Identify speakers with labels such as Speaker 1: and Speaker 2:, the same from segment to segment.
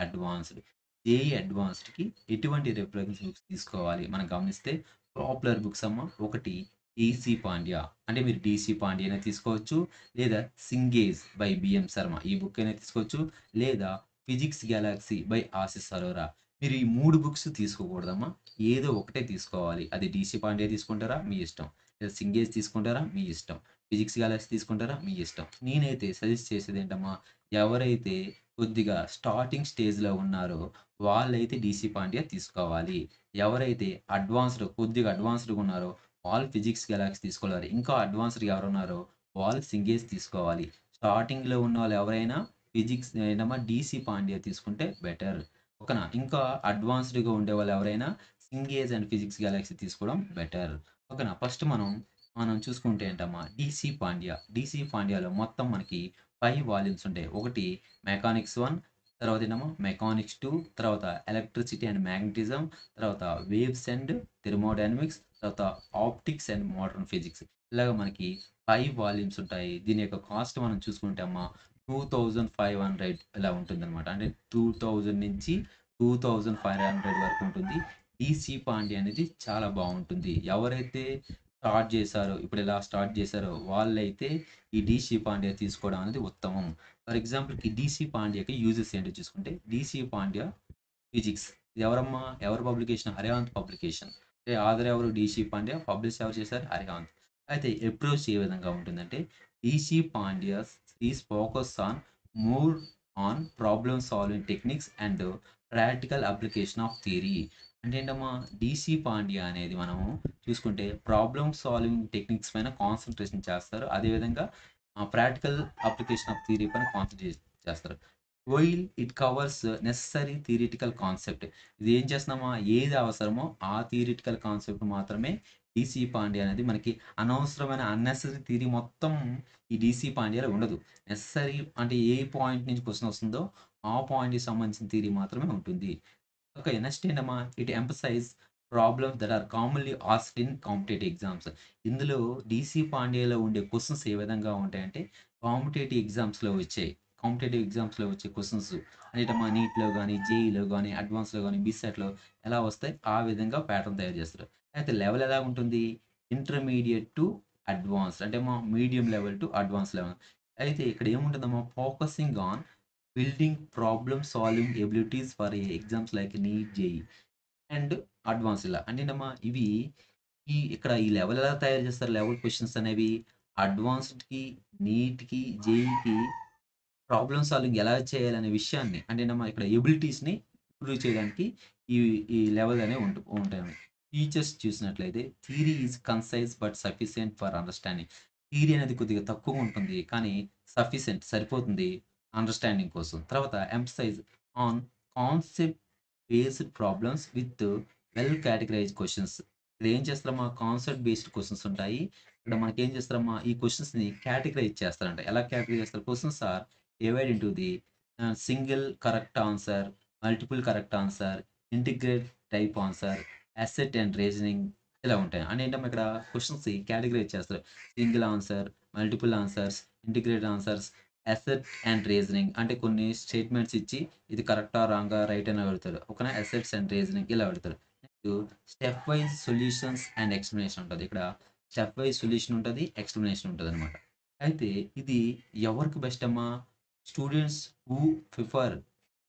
Speaker 1: Advanced. JEE అడ్వాన్స్డ్‌కి ఎటువంటి reference books తీసుకోవాలి మనం గమనిస్తే పాపులర్ బుక్స్ అమ్మ. ఒకటి 'డీసీ పాండ్య' అంటే మీరు 'డీసీ పాండ్య' అయినా తీసుకోవచ్చు. లేదా 'సింగేజ్' బై బిఎం శర్మ ఈ బుక్ అయినా తీసుకోవచ్చు. లేదా 'physics galaxy' by Ashish Arora. మీరు ఈ 3 బుక్స్ తీసుకోకూడదమ్మా. ఏదో ఒకటే తీసుకోవాలి. అది 'డీసీ పాండ్య' తీసుకుంటారా మీ ఇష్టం. లేదా 'సింగేజ్' తీసుకుంటారా మీ ఇష్టం. 'ఫిజిక్స్ గెలాక్సీ' తీసుకుంటారా మీ ఇష్టం. నేనైతే సజెస్ట్ చేసేదేంటమ్మా, ఎవరైతే కొద్దిగా స్టార్టింగ్ స్టేజ్‌లో ఉన్నారో వాళ్ళైతే 'డీసీ పాండ్య' తీసుకోవాలి. ఎవరైతే కొద్దిగా అడ్వాన్స్‌డ్‌గా ఉన్నారో వాళ్ళు 'ఫిజిక్స్ గెలాక్సీ' తీసుకోవాలి. ఇంకా అడ్వాన్స్‌డ్‌గా ఎవరున్నారో వాళ్ళు 'సింగేజ్' తీసుకోవాలి. స్టార్టింగ్‌లో ఉన్నోళ్ళు ఎవరైనా ఏంటమ్మా 'డీసీ పాండ్య' తీసుకుంటే బెటర్. ఓకేనా. ఇంకా అడ్వాన్స్‌డ్‌గా ఉండేవాళ్ళు ఎవరైనా 'సింగేజ్ అండ్ ఫిజిక్స్ గెలాక్సీ' తీసుకోవడం బెటర్. ఓకేనా. ఫస్ట్ మనం చూసుకుంటే ఏంటమ్మా 'డీసీ పాండ్య'. 'డీసీ పాండ్యలో' మొత్తం మనకి 5 వాల్యూమ్స్ ఉంటాయి. ఒకటి 'మెకానిక్స్ 1', తర్వాత ఏంటమ్మా 'మెకానిక్స్ 2', తర్వాత 'ఎలక్ట్రిసిటీ అండ్ మాగ్నెటిజం', తర్వాత 'వేవ్స్ అండ్ థెర్మోడైనమిక్స్', తర్వాత 'ఆప్టిక్స్ అండ్ మోడర్న్ ఫిజిక్స్'. ఇలాగ మనకి 5 వాల్యూమ్స్ ఉంటాయి. దీని యొక్క కాస్ట్ మనం చూసుకుంటే అమ్మా 2500 ఇలా ఉంటుందనమాట. అంటే 2000 నుంచి 2500 వరకు ఉంటుంది. డీసీ పాండ్య అనేది చాలా బావుంటుంది. ఎవరైతే ఇప్పుడు ఇలా స్టార్ట్ చేశారో వాళ్ళైతే ఈ డీసీ పాండ్య తీసుకోవడం అనేది ఉత్తమం. ఫర్ ఎగ్జాంపుల్‌కి డీసీ పాండ్యకి యూజెస్ ఏంటో చూసుకుంటే, డీసీ పాండ్య ఫిజిక్స్. ఇది ఎవరమ్మా? ఎవరి పబ్లికేషన్? అరిహాంత్ పబ్లికేషన్. అంటే ఆథర్ ఎవరు? డీసీ పాండ్య. పబ్లిష్ ఎవరు చేశారు? అరిహాంత్. అయితే అప్రోచ్ ఏ విధంగా ఉంటుందంటే, DC Pandya's is focus on more on problem solving techniques and practical application of theory. అంటే ఏంటమ్మా? డీసీ పాండ్య అనేది మనము చూసుకుంటే ప్రాబ్లమ్ సాల్వింగ్ టెక్నిక్స్ పైన కాన్సంట్రేషన్ చేస్తారు. అదేవిధంగా ప్రాక్టికల్ అప్లికేషన్ ఆఫ్ థియరీ పైన కాన్సంట్రేట్ చేస్తారు. While it covers necessary theoretical concept. ఇది ఏం చేస్తున్నామా, ఏది అవసరమో ఆ థియరిటికల్ కాన్సెప్ట్ మాత్రమే డీసీ పాండ్య అనేది మనకి అనవసరమైన అన్నెసెసరీ థియరీ మొత్తం ఈ డీసీ పాండ్యలో ఉండదు. నెసెసరీ అంటే ఏ పాయింట్ నుంచి క్వెషన్ వస్తుందో ఆ పాయింట్‌కి సంబంధించిన థియరీ మాత్రమే ఉంటుంది. ఓకే. నెక్స్ట్ ఏంటమ్మా, it emphasize problems that are commonly asked in competitive exams. ఇందులో డీసీ పాండ్యలో ఉండే క్వెషన్స్ ఏ విధంగా ఉంటాయంటే, కాంపిటేటివ్ ఎగ్జామ్స్‌లో వచ్చే కాంపిటేటివ్ ఎగ్జామ్స్‌లో వచ్చే క్వెషన్స్ అనేటమ్మా నీట్‌లో గాని, జేఈఈలో గాని, అడ్వాన్స్‌లో గాని, బిసెట్‌లో ఎలా వస్తాయి ఆ విధంగా ప్యాటర్న్ తయారు చేస్తారు. అయితే లెవెల్ ఎలా ఉంటుంది? ఇంటర్మీడియేట్ టు అడ్వాన్స్డ్ అంటే medium level to advance level. అయితే ఇక్కడ ఏముంటుందమ్మా focusing on building problem solving abilities for exams like NEET, JEE and advance ఇలా. అంటేనమ్మా ఇవి ఇక్కడ ఈ లెవెల్ ఎలా తయారు చేస్తారు? లెవెల్ క్వెషన్స్ అనేవి అడ్వాన్స్డ్‌కి, నీట్‌కి, జేఈఈకి ప్రాబ్లమ్ సాల్వింగ్ ఎలా చేయాలనే విషయాన్ని అంటేనమ్మా ఇక్కడ ఎబిలిటీస్‌ని ఇంప్రూవ్ చేయడానికి ఈ ఈ లెవెల్ అనేవి ఉంటాయి. ఫీచర్స్ చూసినట్లయితే theory is concise but sufficient for understanding. Theory అనేది కొద్దిగా తక్కువగా ఉంటుంది. కానీ సరిపోతుంది అండర్‌స్టాండింగ్ కోసం. తర్వాత emphasize on concept based problems with well categorized questions. ఇక్కడ ఏం చేస్తారమ్మా కాన్సెప్ట్ బేస్డ్ క్వెషన్స్ ఉంటాయి. ఇక్కడ మనకేం చేస్తారమ్మా ఈ క్వెషన్స్‌ని కేటగరైజ్ చేస్తారంట. ఎలా కేటగరైజ్ చేస్తారు? Questions are divide into the single correct answer, multiple correct answer, integrate type answer, assert and reasoning ఇలా ఉంటాయి. అంటే ఏంటమ్మా ఇక్కడ క్వెషన్స్ కేటగరైజ్ చేస్తారు. Single answer, multiple answers, integrated answers, assert and reasoning అంటే కొన్ని స్టేట్మెంట్స్ ఇచ్చి ఇది కరెక్టా, రాంగా, రైట్ అని అడుగుతారు. ఓకేనా. అసెట్స్ అండ్ రీజనింగ్ ఇలా అడుగుతారు. Next step wise solutions and explanation ఉంటది. ఇక్కడ స్టెప్ వైస్ సొల్యూషన్ ఉంటది. ఎక్స్‌ప్లనేషన్ ఉంటదనమాట. అయితే ఇది ఎవరికి బెస్ట్ అమ్మా? Students who prefer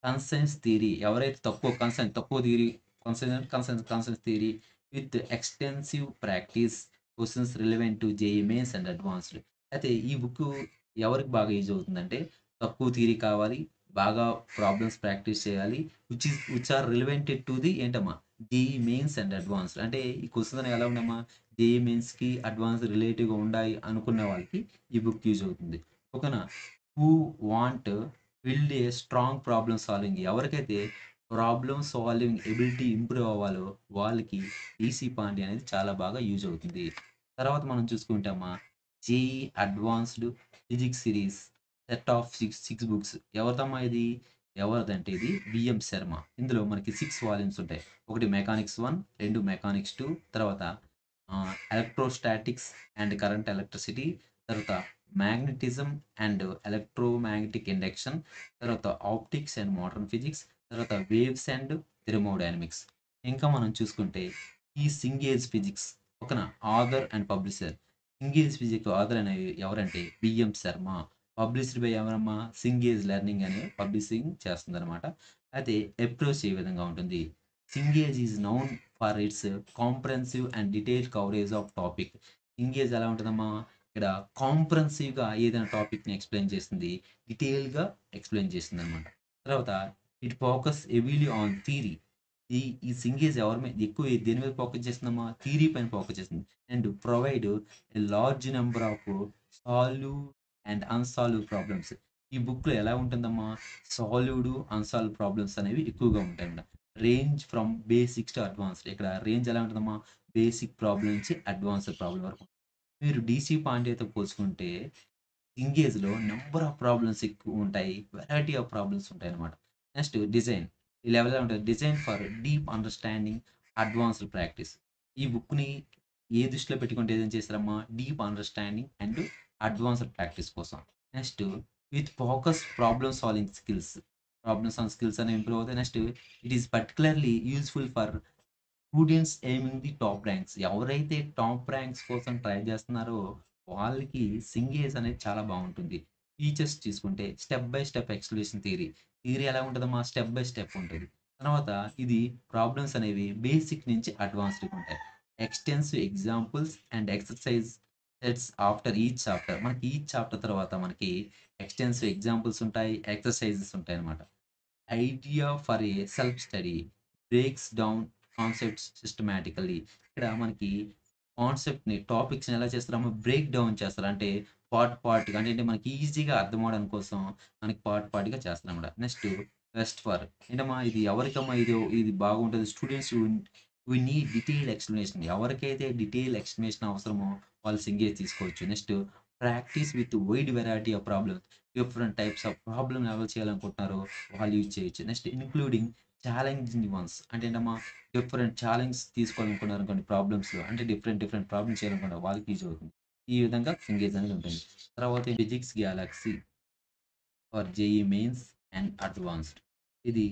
Speaker 1: concise theory. ఎవరైతే తక్కువ theory concise theory with extensive practice questions relevant to JEE Mains and advanced. అయితే ఈ బుక్కు ఎవరికి బాగా యూజ్ అవుతుందంటే, తక్కువ థియరీ కావాలి, బాగా ప్రాబ్లమ్స్ ప్రాక్టీస్ చేయాలి, which are relevanted to the ఏంటమ్మా జేఈఈ మెయిన్స్ అండ్ అడ్వాన్స్డ్. అంటే ఈ క్వెషన్స్ అనేవి ఎలా ఉన్నాయమ్మా జేఈఈ మెయిన్స్‌కి, అడ్వాన్స్‌డ్ రిలేటివ్‌గా ఉండాయి అనుకున్న వాళ్ళకి ఈ బుక్ యూజ్ అవుతుంది. ఓకేనా. Who want build a strong problem solving. ఎవరికైతే ప్రాబ్లమ్ సాల్వింగ్ ఎబిలిటీ ఇంప్రూవ్ అవ్వాలో వాళ్ళకి ఈసీ పాండ్య అనేది చాలా బాగా యూజ్ అవుతుంది. తర్వాత మనం చూసుకుంటే అమ్మా JEE advanced physics series set of 6 books. ఎవరిదంటే ఇది బిఎం శర్మ. ఇందులో మనకి 6 వాల్యూమ్స్ ఉంటాయి. ఒకటి మెకానిక్స్ 1, 2 మెకానిక్స్ 2, తర్వాత ఎలక్ట్రోస్టాటిక్స్ అండ్ కరెంట్ ఎలక్ట్రిసిటీ, తర్వాత మ్యాగ్నెటిజం అండ్ ఎలక్ట్రోమాగ్నెటిక్ ఇండక్షన్, తర్వాత ఆప్టిక్స్ అండ్ మోడర్న్ ఫిజిక్స్, తర్వాత వేవ్స్ అండ్ థెర్మోడైనమిక్స్. ఇంకా మనం చూసుకుంటే ఈ సింగేజ్ ఫిజిక్స్ ఓకేనా, author and publisher. Cengage physics author అనేవి ఎవరంటే బిఎం శర్మ. పబ్లిష్డ్ బై ఎవరమ్మా, సింగేజ్ లెర్నింగ్ అనే పబ్లిషింగ్ చేస్తుందన్నమాట. అయితే అప్రోచ్ ఏ విధంగా ఉంటుంది, Cengage is known for its comprehensive and detailed coverage of topic. Cengage ఎలా ఉంటుందమ్మా, ఇక్కడ కాంప్రహెన్సివ్‌గా ఏదైనా టాపిక్‌ని ఎక్స్‌ప్లెయిన్ చేస్తుంది. డీటెయిల్‌గా ఎక్స్‌ప్లెయిన్ చేస్తుందనమాట. తర్వాత it focus heavily on theory. ఈ ఈ సింగేజ్ ఎవరి మీద ఎక్కువ దేని మీద ఫోకస్ చేస్తుందమ్మా, థియరీ పైన ఫోకస్ చేస్తుంది. And provide a large number of solved and unsolved problems. ఈ బుక్‌లో ఎలా ఉంటుందమ్మా, సాల్వ్డ్, అన్సాల్వ్డ్ ప్రాబ్లమ్స్ అనేవి ఎక్కువగా ఉంటాయన్నమాట. Range from basics to advanced. ఇక్కడ రేంజ్ ఎలా ఉంటుందమ్మా, బేసిక్ ప్రాబ్లమ్ నుంచి అడ్వాన్స్డ్ ప్రాబ్లమ్ వరకు. మీరు డీసీ పాండ్యతో పోల్చుకుంటే ఎంగేజ్‌లో నంబర్ ఆఫ్ ప్రాబ్లమ్స్ ఎక్కువుంటాయి. వెరైటీ ఆఫ్ ప్రాబ్లమ్స్ ఉంటాయన్నమాట. Next design. ఈ లెవెల్ ఎలా ఉంటది, design for deep understanding, advanced practice. ఈ బుక్‌ని ఏ దృష్టిలో పెట్టుకొని డిజైన్ చేశారమ్మా, deep understanding and advanced practice కోసం. Next with focus problem solving skills. Problem solving skills అనేవి ఇంప్రూవ్ అవుతాయి. Next it is particularly useful for students aiming the top ranks. ఎవరైతే టాప్ ర్యాంక్స్ కోసం ట్రై చేస్తున్నారో వాళ్ళకి సింగేజ్ అనేది చాలా బాగుంటుంది. ఫీచర్స్ తీసుకుంటే step by step explanation theory. Theory ఎలా ఉంటదమ్మా, స్టెప్ బై స్టెప్ ఉంటది. తర్వాత ఇది ప్రాబ్లమ్స్ అనేవి బేసిక్ నుంచి అడ్వాన్స్‌డ్‌గా ఉంటాయి. Extensive examples and exercise sets after each chapter. మనకి ఈచ్ చాప్టర్ తర్వాత మనకి ఎక్స్‌టెన్సివ్ ఎగ్జాంపుల్స్ ఉంటాయి. ఎక్సర్‌సైజెస్ ఉంటాయన్నమాట. Idea for a self study breaks down concepts systematically. ఇక్కడ మనకి కాన్సెప్ట్‌ని, టాపిక్స్‌ని ఎలా చేస్తారమ్మా, బ్రేక్ డౌన్ చేస్తారు. అంటే పార్ట్‌గా అంటే మనకి ఈజీగా అర్థం అవ్వడం కోసం మనకి పార్ట్‌గా చేస్తారన్నమాట. నెక్స్ట్ బెస్ట్ ఫర్ ఏంటమ్మా, ఇది ఎవరికమ్మా ఇది బాగుంటది, students we need detailed explanation. ఎవరికైతే డీటెయిల్డ్ ఎక్స్‌ప్లనేషన్ అవసరమో వాళ్ళు సింగేజ్ తీసుకోవచ్చు. Next practice with wide variety of problems. Different types of problem ఎవరు చేయాలనుకుంటున్నారో వాళ్ళు యూజ్ చేయొచ్చు. Next including challenging ones. అంటే ఏంటమ్మా, డిఫరెంట్ ఛాలెంజ్ తీసుకోవాలనుకున్నారనుకోండి ప్రాబ్లమ్స్‌లో, అంటే డిఫరెంట్ ప్రాబ్లమ్స్ చేయాలనుకున్న వాళ్ళకి యూజ్ అవుతుంది. ఈ విధంగా సింగేజ్ అనేది ఉంటుంది. తర్వాత physics Galaxy for JEE Mains and advanced. ఇది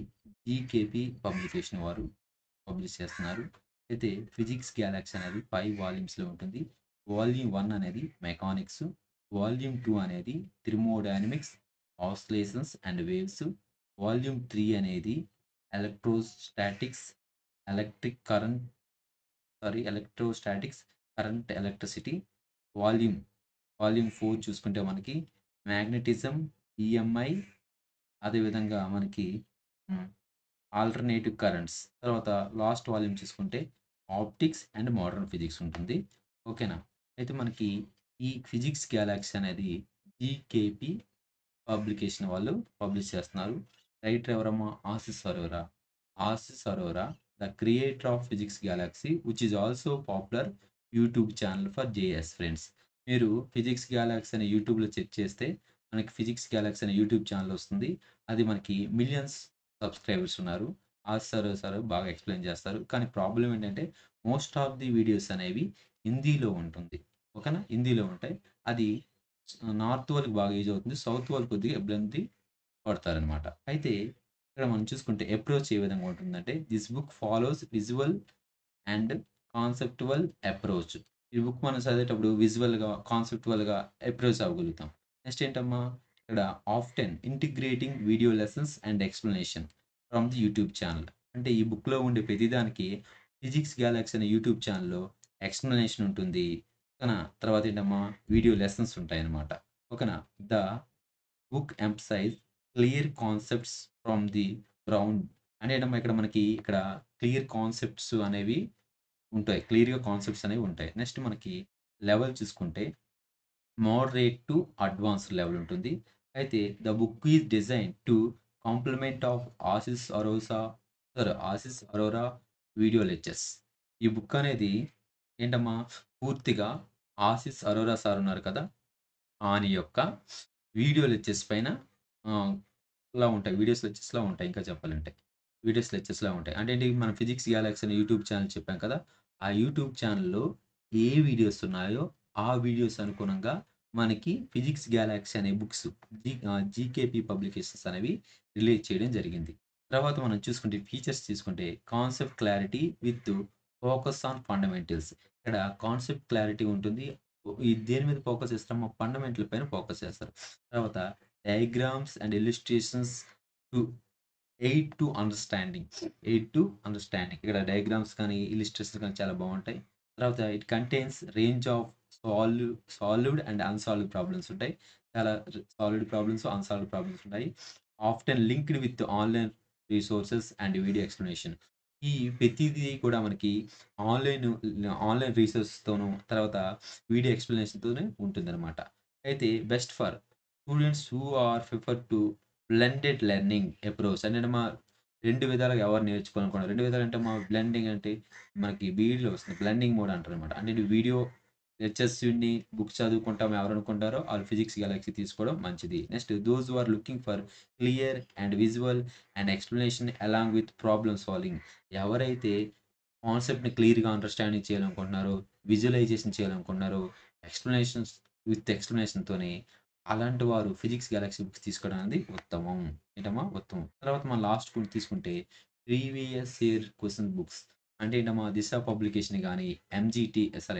Speaker 1: జీకేపీ పబ్లికేషన్ వారు పబ్లిష్ చేస్తున్నారు. అయితే ఫిజిక్స్ గ్యాలక్సీ అనేది 5 వాల్యూమ్స్‌లో ఉంటుంది. వాల్యూమ్ 1 అనేది మెకానిక్స్, వాల్యూమ్ 2 అనేది thermodynamics, oscillations and waves, volume 3 అనేది electrostatics, electric current electrostatics, current electricity. Volume volume 4 చూసుకుంటే మనకి మ్యాగ్నెటిజం, ఈఎంఐ, అదేవిధంగా మనకి హ్మ్. Alternative currents. తర్వాత లాస్ట్ వాల్యూమ్ చూసుకుంటే ఆప్టిక్స్ అండ్ మోడర్న్ ఫిజిక్స్ ఉంటుంది. ఓకేనా. అయితే మనకి ఈ ఫిజిక్స్ గ్యాలక్సీ అనేది జీకేపీ పబ్లికేషన్ వాళ్ళు పబ్లిష్ చేస్తున్నారు. రైటర్ ఎవరమ్మా, Ashish Arora. Ashish Arora the creator of physics galaxy which is also popular YouTube channel for JS friends. మీరు ఫిజిక్స్ గ్యాలక్సీ అని యూట్యూబ్‌లో చెక్ చేస్తే మనకి ఫిజిక్స్ గ్యాలక్సీ అనే యూట్యూబ్ ఛానల్ వస్తుంది. అది మనకి మిలియన్స్ సబ్స్క్రైబర్స్ ఉన్నారు. ఆశిష్ అరోరా సార్ బాగా ఎక్స్‌ప్లెయిన్ చేస్తారు. కానీ ప్రాబ్లమ్ ఏంటంటే మోస్ట్ ఆఫ్ ది వీడియోస్ అనేవి హిందీలో ఉంటుంది. ఓకేనా. హిందీలో ఉంటాయి. అది నార్త్ వాళ్ళకి బాగా యూజ్ అవుతుంది. సౌత్ వాళ్ళు కొద్దిగా ఇబ్బంది పడతారనమాట. అయితే ఇక్కడ మనం చూసుకుంటే అప్రోచ్ ఏ విధంగా ఉంటుందంటే, this book follows visual and conceptual approach. ఈ బుక్ మనం చదివేటప్పుడు విజువల్‌గా, కాన్సెప్టువల్‌గా అప్రోచ్ అవ్వగలుగుతాం. నెక్స్ట్ ఏంటమ్మా, ఇక్కడ often integrating video lessons and explanation from the YouTube channel. అంటే ఈ బుక్‌లో ఉండే ప్రతిదానికి ఫిజిక్స్ గ్యాలక్సీ అనే యూట్యూబ్ ఛానల్‌లో ఎక్స్‌ప్లనేషన్ ఉంటుంది. ఓకేనా. తర్వాత ఏంటమ్మా, వీడియో లెసన్స్ ఉంటాయన్నమాట. ఓకేనా. The book emphasize clear concepts from the ground. అంటే ఏంటమ్మా, ఇక్కడ మనకి ఇక్కడ క్లియర్ కాన్సెప్ట్స్ అనేవి ఉంటాయి. క్లియర్‌గా కాన్సెప్ట్స్ అనేవి ఉంటాయి. నెక్స్ట్ మనకి లెవెల్ చూసుకుంటే మోడరేట్ టు అడ్వాన్స్డ్ లెవెల్ ఉంటుంది. అయితే the book is designed to complement of Ashish Arora video lectures. ఈ బుక్ అనేది ఏంటమ్మా, పూర్తిగా ఆశిష్ అరోరా సార్ ఉన్నారు కదా, ఆయన యొక్క వీడియో లెక్చర్స్ పైన ఆహ్, ఇలా ఉంటాయి. వీడియోస్ లెక్చర్స్‌లా ఉంటాయి ఇంకా చెప్పాలంటే. వీడియోస్ లెక్చర్స్‌లా ఉంటాయి. అంటే ఏంటి, మన ఫిజిక్స్ గ్యాలక్సీ అనే యూట్యూబ్ ఛానెల్ చెప్పాం కదా, ఆ యూట్యూబ్ ఛానెల్‌లో ఏ వీడియోస్ ఉన్నాయో ఆ వీడియోస్ అనుగుణంగా మనకి 'ఫిజిక్స్ గ్యాలాక్సీ' అనే బుక్స్ జీకేపీ పబ్లికేషన్స్ అనేవి రిలీజ్ చేయడం జరిగింది. తర్వాత మనం చూసుకుంటే ఫీచర్స్ తీసుకుంటే concept clarity with focus on fundamentals. ఇక్కడ కాన్సెప్ట్ క్లారిటీ ఉంటుంది. దేని మీద ఫోకస్ చేస్తామో ఫండమెంటల్ పైన ఫోకస్ చేస్తారు. తర్వాత diagrams and illustrations to aid to understanding. Aid to understanding. ఇక్కడ డయాగ్రామ్స్ కానీ, ఇల్లస్ట్రేషన్స్ కానీ చాలా బావుంటాయి. తర్వాత it contains range of solved and unsolved problems ఉంటాయి. చాలా సాల్వ్డ్ ప్రాబ్లమ్స్, అన్సాల్వ్డ్ ప్రాబ్లమ్స్ ఉంటాయి. Often linked with online resources and video explanation. ఈ ప్రతీదీ కూడా మనకి ఆన్‌లైన్ ఆన్‌లైన్ రిసోర్సెస్‌తోను, తర్వాత వీడియో ఎక్స్‌ప్లనేషన్‌తోనే ఉంటుందనమాట. అయితే best for students who are prefer to blended learning approach అంటే మా 2 విధాలుగా ఎవరు నేర్చుకోవాలనుకున్నారు. 2 విధాలు అంటే మా బ్లెండింగ్ అంటే మనకి బీఈడీలో వస్తుంది. బ్లెండింగ్ మోడ్ అంటారనమాట. అంటే నువ్వు వీడియో లెక్చర్స్ విని బుక్స్ చదువుకుంటాం ఎవరనుకుంటారో ఆళ్ళు ఫిజిక్స్ గెలాక్సీ తీసుకోవడం మంచిది. Next those who are looking for clear and visual and explanation along with problem solving. ఎవరైతే కాన్సెప్ట్‌ని క్లియర్‌గా అండర్‌స్టాండింగ్ చేయాలనుకుంటున్నారో, విజువలైజేషన్ చేయాలనుకుంటున్నారో, ఎక్స్‌ప్లనేషన్స్ విత్ ఎక్స్‌ప్లనేషన్‌తోని అలాంటి వారు ఫిజిక్స్ గెలాక్సీ బుక్స్ తీసుకోవడం అనేది ఉత్తమం. ఏంటమ్మా? ఉత్తమం. తర్వాత మనం లాస్ట్ కొన్ని తీసుకుంటే ప్రీవియస్ ఇయర్ క్వెషన్ బుక్స్. అంటే ఏంటమ్మా? దిశ పబ్లికేషన్ గాని,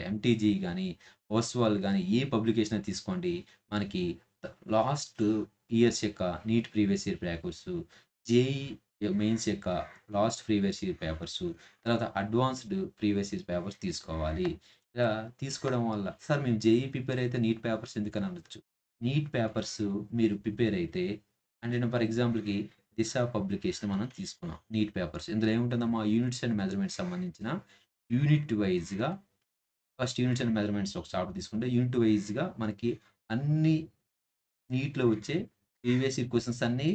Speaker 1: ఎంటీజీ గాని, ఓస్వాల్ గాని ఏ పబ్లికేషన్ అయినా తీసుకోండి. మనకి లాస్ట్ ఇయర్స్ యొక్క NEET previous year papers, JEE Mains యొక్క లాస్ట్ ప్రీవియస్ ఇయర్ పేపర్సు, తర్వాత అడ్వాన్స్‌డ్ ప్రీవియస్ ఇయర్ పేపర్స్ తీసుకోవాలి. ఇలా తీసుకోవడం వల్ల సార్ మేము జేఈఈ ప్రిపేర్ అయితే నీట్ పేపర్స్ ఎందుకని అనొచ్చు. నీట్ పేపర్స్ మీరు ప్రిపేర్ అయితే అంటే ఫర్ ఎగ్జాంపుల్‌కి దిశ పబ్లికేషన్ మనం తీసుకున్నాం. NEET papers. ఇందులో ఏముంటుందమ్మా యూనిట్స్ అండ్ మెజర్‌మెంట్స్ సంబంధించిన యూనిట్ వైస్‌గా ఫస్ట్ యూనిట్స్ అండ్ మెజర్‌మెంట్స్ ఒక చాప్టర్ తీసుకుంటే యూనిట్ వైస్‌గా మనకి అన్ని నీట్‌లో వచ్చే ప్రీవియస్ ఇయర్ క్వెషన్స్ అన్నీ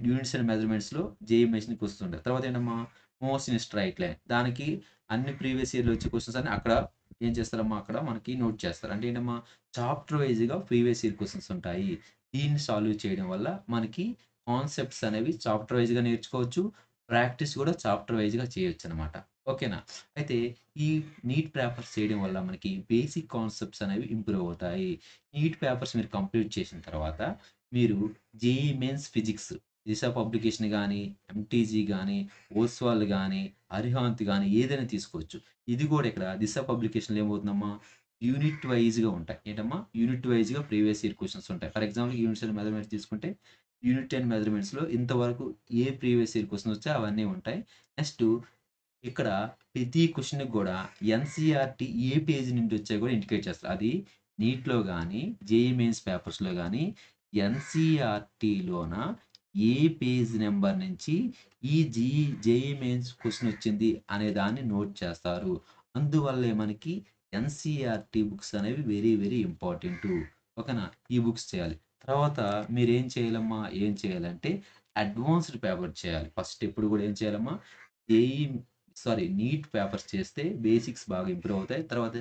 Speaker 1: యూనిట్స్ అండ్ మెజర్‌మెంట్స్‌లో జేఈఈ మెన్షన్ క్వెషన్స్ ఉంటాయి. తర్వాత ఏంటమ్మా మోస్ట్ ఇన్ స్ట్రెయిట్ లైన్. దానికి అన్ని ప్రీవియస్ ఇయర్‌లో వచ్చే క్వెషన్స్ అన్నీ అక్కడ ఏం చేస్తారమ్మా అక్కడ మనకి నోట్ చేస్తారు. అంటే ఏంటమ్మా చాప్టర్ వైస్‌గా ప్రీవియస్ ఇయర్ క్వెషన్స్ ఉంటాయి. దీన్ని సాల్వ్ చేయడం వల్ల మనకి కాన్సెప్ట్స్ అనేవి చాప్టర్ వైస్‌గా నేర్చుకోవచ్చు. ప్రాక్టీస్ కూడా చాప్టర్ వైస్‌గా చేయొచ్చనమాట. ఓకేనా? అయితే ఈ నీట్ పేపర్స్ చేయడం వల్ల మనకి బేసిక్ కాన్సెప్ట్స్ అనేవి ఇంప్రూవ్ అవుతాయి. నీట్ పేపర్స్ మీరు కంప్లీట్ చేసిన తర్వాత, మీరు జేఈఈ మెయిన్స్ ఫిజిక్స్, దిశ పబ్లికేషన్ గాని, ఎంటీజీ గాని, ఓస్వాల్ గాని, అరిహాంత్ గాని ఏదైనా తీసుకోవచ్చు. ఇది కూడా ఇక్కడ దిశ పబ్లికేషన్‌లో ఏమవుతుందమ్మా, యూనిట్ వైస్‌గా ఉంటాయి. ఏంటమ్మా? యూనిట్ వైస్‌గా ప్రీవియస్ ఇయర్ క్వెషన్స్ ఉంటాయి. For example units and measurements తీసుకుంటే, యూనిట్ అండ్ మెజర్‌మెంట్స్‌లో ఇంతవరకు ఏ ప్రీవియస్ ఇయర్ క్వెషన్ వచ్చాయో అవన్నీ ఉంటాయి. నెక్స్ట్ ఇక్కడ ప్రతి క్వెషన్‌కి గూడా ఎన్‌సీఈఆర్‌టీ ఏ పేజ్ నుండి వచ్చాయో గూడా ఇండికేట్ చేస్తారు. అది నీట్‌లో గాని, జేఈఈ మెయిన్స్ పేపర్స్‌లో గాని ఎన్‌సీఈఆర్‌టీలోన ఏ పేజ్ నంబర్ నుంచి ఈ జేఈఈ మెయిన్స్ క్వెషన్ వచ్చింది అనే దాన్ని నోట్ చేస్తారు. అందువల్లే మనకి ఎన్‌సీఈఆర్‌టీ బుక్స్ అనేవి వెరీ, వెరీ ఇంపార్టెంటు. ఓకేనా? ఈ బుక్స్ చేయాలి. తర్వాత మీరేం చేయాలమ్మా, ఏం చేయాలంటే అడ్వాన్స్‌డ్ పేపర్ చేయాలి. ఫస్ట్ ఎప్పుడు గూడా ఏం చేయాలమ్మా, జేఈఈ నీట్ పేపర్స్ చేస్తే బేసిక్స్ బాగా ఇంప్రూవ్ అవుతాయి. తర్వాత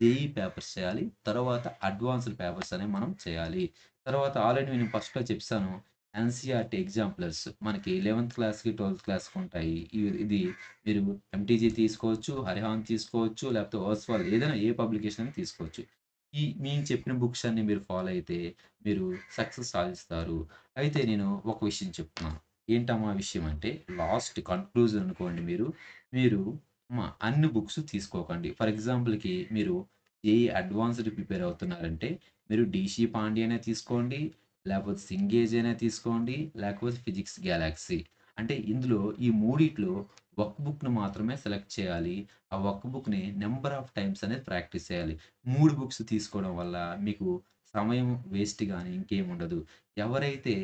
Speaker 1: జేఈఈ పేపర్స్ చేయాలి. తర్వాత అడ్వాన్స్‌డ్ పేపర్స్ అనేవి మనం చేయాలి. తర్వాత ఆల్రెడీ నేను ఫస్ట్‌లో చెప్పేసాను. ఎన్‌సీఈఆర్‌టీ ఎగ్జాంపులర్స్ మనకి 11థ్ క్లాస్‌కి, 12థ్ క్లాస్‌కి ఉంటాయి. ఇది మీరు ఎంటీజీ తీసుకోవచ్చు, హరిహాన్ తీసుకోవచ్చు, లేకపోతే ఓస్వాల్ ఏదైనా ఏ పబ్లికేషన్ అయినా తీసుకోవచ్చు. మేము చెప్పిన బుక్స్ అన్నీ మీరు ఫాలో అయితే మీరు సక్సెస్ సాధిస్తారు. అయితే నేను ఒక విషయం చెప్తున్నాను. ఏంటమ్మా ఆ విషయం అంటే లాస్ట్ కన్క్లూజన్ అనుకోండి మీరు. మీరు అన్ని బుక్స్ తీసుకోకండి. ఫర్ ఎగ్జాంపుల్‌కి మీరు జేఈఈ అడ్వాన్స్‌డ్ ప్రిపేర్ అవుతున్నారంటే మీరు 'డీసీ పాండే' అయినా తీసుకోండి, లేకపోతే 'సింగేజ్' అయినా తీసుకోండి, లేకపోతే 'ఫిజిక్స్ గ్యాలాక్సీ'. అంటే ఇందులో ఈ మూడిట్లో ఒక బుక్‌ని మాత్రమే సెలెక్ట్ చేయాలి. ఆ ఒక్క బుక్‌ని నంబర్ ఆఫ్ టైమ్స్ అనేది ప్రాక్టీస్ చేయాలి. 3 బుక్స్ తీసుకోవడం వల్ల మీకు సమయం వేస్ట్ గాని ఇంకేముండదు. ఎవరైతే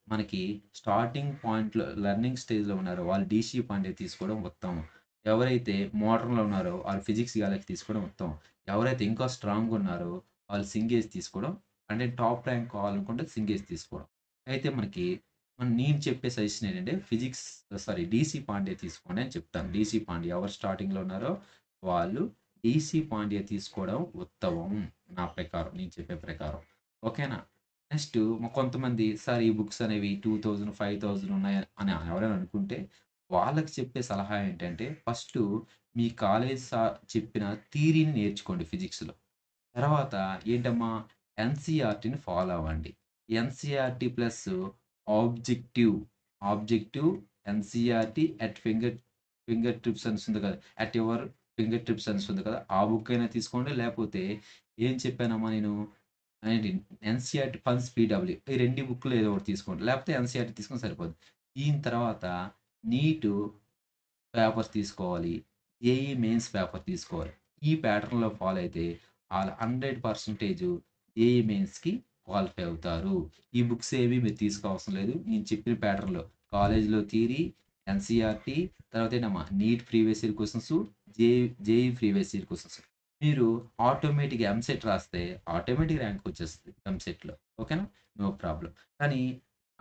Speaker 1: మనకి స్టార్టింగ్ పాయింట్‌లో లెర్నింగ్ స్టేజ్‌లో ఉన్నారో వాళ్ళు 'డీసీ పాండే' తీసుకోవడం ఉత్తమం. ఎవరైతే మోడర్న్‌లో ఉన్నారో ఆళ్ళు 'ఫిజిక్స్ గ్యాలక్సీ' తీసుకోవడం ఉత్తమం. ఎవరైతే ఇంకా స్ట్రాంగ్‌గా ఉన్నారో వాళ్ళు 'సింగేజ్' తీసుకోవడం అంటే టాప్ ర్యాంక్ కావాలనుకుంటే 'సింగేజ్' తీసుకోవడం. అయితే మనకి నేను చెప్పే సజెషన్ ఏంటంటే డీసీ పాండే తీసుకోండి అని చెప్తాను. డీసీ పాండే ఎవరు స్టార్టింగ్‌లో ఉన్నారో వాళ్ళు డీసీ పాండే తీసుకోవడం ఉత్తమం నా ప్రకారం. నేను చెప్పే ప్రకారం. ఓకేనా? నెక్స్ట్ కొంతమంది సార్ ఈ బుక్స్ అనేవి 2000, 5000 ఉన్నాయి అని ఎవరైనా అనుకుంటే వాళ్ళకి చెప్పే సలహా ఏంటంటే ఫస్టు మీ కాలేజ్ చెప్పిన థియరీని నేర్చుకోండి ఫిజిక్స్‌లో. తర్వాత ఏంటమ్మా ఎన్‌సీఈఆర్‌టీని ఫాలో అవ్వండి. NCERT plus objective, objective NCERT at finger trips అనేసి కదా! అట్ యువర్ ఫింగర్ ట్రిప్స్ అనేసి కదా! ఆ బుక్ అయినా తీసుకోండి. లేకపోతే ఏం చెప్పానమ్మా నేను? ఏంటి ఎన్‌సీఈఆర్‌టీ ఫన్స్ పీడబ్ల్యూ ఈ 2 బుక్‌లో ఏదో ఒకటి తీసుకోండి. లేకపోతే ఎన్‌సీఈఆర్‌టీ తీసుకొని సరిపోద్ది. దీని తర్వాత నీటు పేపర్స్ తీసుకోవాలి. జేఈఈ మెయిన్స్ పేపర్ తీసుకోవాలి. ఈ ప్యాటర్న్‌లో ఫాలో అయితే ఆళ్ళు 100% జేఈఈ మెయిన్స్‌కి క్వాలిఫై అవుతారు. ఈ బుక్స్ ఏవి మీరు తీసుకోవసరం లేదు. నేను చెప్పిన ప్యాటర్న్‌లో కాలేజ్‌లో థియరీ, ఎన్‌సీఈఆర్‌టీ తర్వాత ఏంటమ్మా NEET previous year questions, JEE previous year questions. మీరు ఆటోమేటిక్‌గా ఎంసెట్ రాస్తే ఆటోమేటిక్ ర్యాంక్ వచ్చేస్తది ఎంసెట్‌లో. ఓకేనా? No problem. కానీ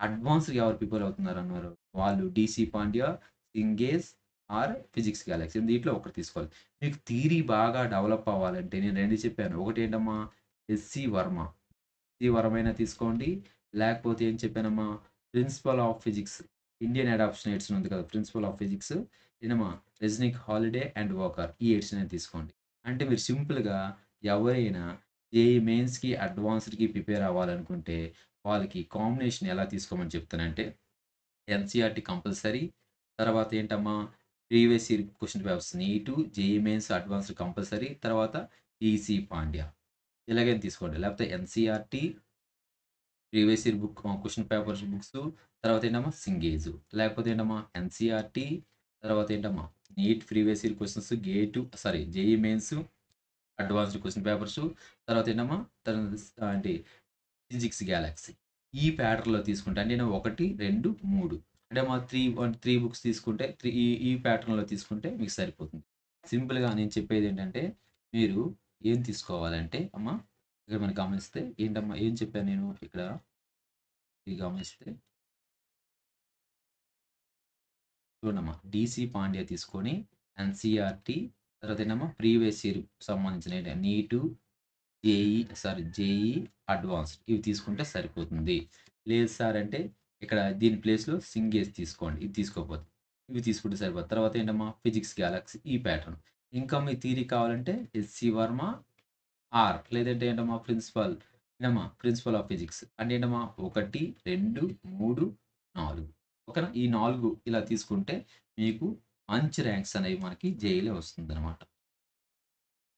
Speaker 1: అడ్వాన్స్‌గా ఎవరు ప్రిపేర్ అవుతున్నారన్నారు? వాళ్ళు DC Pandya, Cengage or physics galaxy దీంట్లో ఒకటి తీసుకోవాలి. మీకు థియరీ బాగా డెవలప్ అవ్వాలంటే నేను 2 చెప్పాను. ఒకటేంటమ్మా ఎస్‌సి వర్మ. ఎస్‌సి వర్మ తీసుకోండి. లేకపోతే ఏం చెప్పానమ్మా principle of physics, Indian adaptation edition ఉంది కదా! ప్రిన్సిపల్ ఆఫ్ ఫిజిక్స్ ఏంటమ్మా రెజ్నిక్ హాలిడే అండ్ వాకర్ ఈ ఎడిషన్ అనేది తీసుకోండి. అంటే మీరు సింపుల్‌గా ఎవరైనా జేఈఈ మెయిన్స్‌కి, అడ్వాన్స్డ్‌కి ప్రిపేర్ అవ్వాలనుకుంటే వాళ్ళకి కాంబినేషన్ ఎలా తీసుకోమని చెప్తానంటే ఎన్‌సీఈఆర్‌టీ కంపల్సరీ. తర్వాత ఏంటమ్మా previous year question papers NEET, JEE Mains, advanced compulsory. తర్వాత ఈసీ పాండ్యా ఇలాగైనా తీసుకోండి. లేకపోతే NCERT previous year question papers books. తర్వాత ఏంటమ్మా సింగేజ్. లేకపోతే ఏంటమ్మా ఎన్‌సీఈఆర్‌టీ. తర్వాత ఏంటమ్మా NEET previous year questions JEE Mains, advanced question papers. తర్వాత ఏంటమ్మా ఏంటి ఫిజిక్స్ గ్యాలక్సీ. ఈ ప్యాటర్న్‌లో తీసుకుంటే అంటే నేను 1, 2, 3 అంటే మా 3 బుక్స్ తీసుకుంటే ఈ ఈ ప్యాటర్న్‌లో తీసుకుంటే మీకు సరిపోతుంది. సింపుల్‌గా నేను చెప్పేదేంటంటే మీరు ఏం తీసుకోవాలంటే అమ్మా ఇక్కడ మనం గమనిస్తే ఏంటమ్మా ఏం చెప్పాను నేను ఇక్కడ ఇది గమనిస్తే చూడమ్మా డీసీ పాండ్యా తీసుకొని ఎన్‌సీఈఆర్‌టీ తర్వాత ఏంటమ్మా ప్రీవియస్ ఇయర్ సంబంధించిన నీటు జేఈఈ అడ్వాన్స్డ్ ఇవి తీసుకుంటే సరిపోతుంది. లేదు సార్ అంటే ఇక్కడ దీని ప్లేస్‌లో సింగేజ్ తీసుకోండి. ఇది తీసుకోకపోతే. ఇవి తీసుకుంటే సరిపోద్ది. తర్వాత ఏంటమ్మా ఫిజిక్స్ గ్యాలక్సీ ఈ ప్యాటర్న్. ఇంకా మీ థియరీ కావాలంటే ఎస్‌సి వర్మ లేదంటే ఏంటమ్మా ప్రిన్సిపల్ ఆఫ్ ఫిజిక్స్ అంటే ఏంటమ్మా 1, 2, 3, 4 ఓకేనా? ఈ 4 ఇలా తీసుకుంటే మీకు మంచి ర్యాంక్స్ అనేవి మనకి జేఈలో వస్తుందనమాట.